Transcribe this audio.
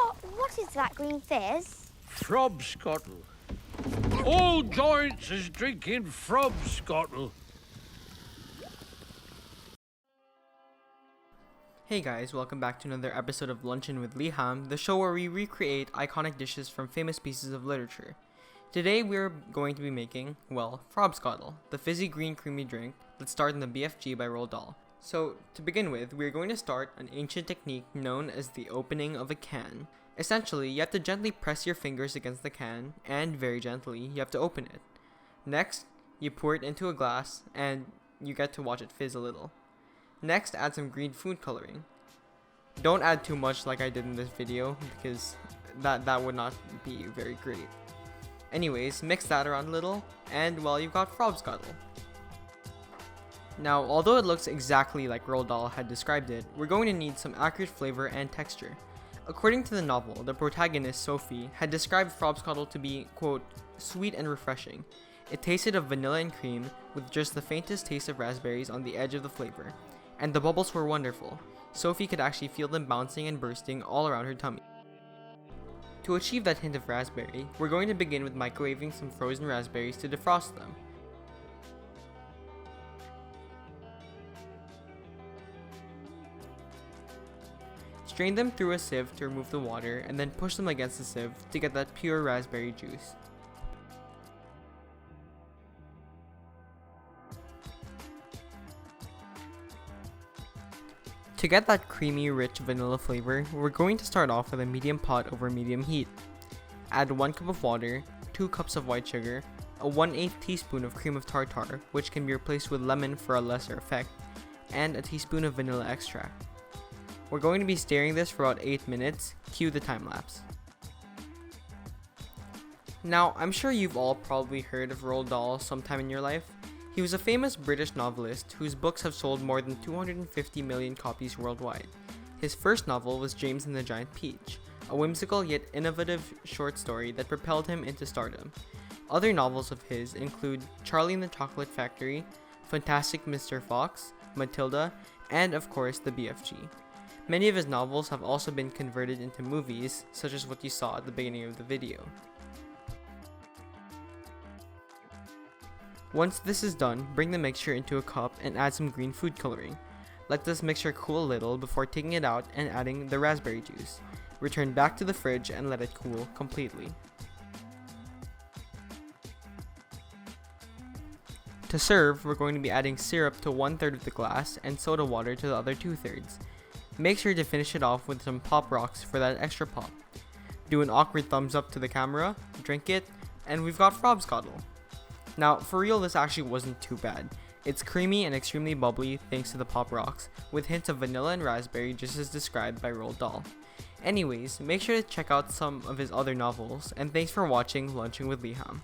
What is that green fizz? Frobscottle. All joints is drinking Frobscottle. Hey guys, welcome back to another episode of Lunchin with Liham, the show where we recreate iconic dishes from famous pieces of literature. Today we're going to be making, well, Frobscottle, the fizzy green creamy drink that starred in the BFG by Roald Dahl. So, to begin with, we're going to start an ancient technique known as the opening of a can. Essentially, you have to gently press your fingers against the can, and very gently, you have to open it. Next, you pour it into a glass, and you get to watch it fizz a little. Next, add some green food coloring. Don't add too much like I did in this video, because that would not be very great. Anyways, mix that around a little, and well, you've got Frobscottle. Now, although it looks exactly like Roald Dahl had described it, we're going to need some accurate flavor and texture. According to the novel, the protagonist, Sophie, had described Frobscottle to be, quote, sweet and refreshing. It tasted of vanilla and cream, with just the faintest taste of raspberries on the edge of the flavor. And the bubbles were wonderful. Sophie could actually feel them bouncing and bursting all around her tummy. To achieve that hint of raspberry, we're going to begin with microwaving some frozen raspberries to defrost them. Strain them through a sieve to remove the water, and then push them against the sieve to get that pure raspberry juice. To get that creamy, rich vanilla flavor, we're going to start off with a medium pot over medium heat. Add 1 cup of water, 2 cups of white sugar, a 1/8 teaspoon of cream of tartar, which can be replaced with lemon for a lesser effect, and a teaspoon of vanilla extract. We're going to be stirring this for about 8 minutes, cue the time lapse. Now, I'm sure you've all probably heard of Roald Dahl sometime in your life. He was a famous British novelist whose books have sold more than 250 million copies worldwide. His first novel was James and the Giant Peach, a whimsical yet innovative short story that propelled him into stardom. Other novels of his include Charlie and the Chocolate Factory, Fantastic Mr. Fox, Matilda, and of course the BFG. Many of his novels have also been converted into movies, such as what you saw at the beginning of the video. Once this is done, bring the mixture into a cup and add some green food coloring. Let this mixture cool a little before taking it out and adding the raspberry juice. Return back to the fridge and let it cool completely. To serve, we're going to be adding syrup to 1/3 of the glass and soda water to the other 2/3. Make sure to finish it off with some pop rocks for that extra pop. Do an awkward thumbs up to the camera, drink it, and we've got Frobscottle. Now, for real, this actually wasn't too bad. It's creamy and extremely bubbly thanks to the pop rocks, with hints of vanilla and raspberry just as described by Roald Dahl. Anyways, make sure to check out some of his other novels, and thanks for watching Lunching with Liham.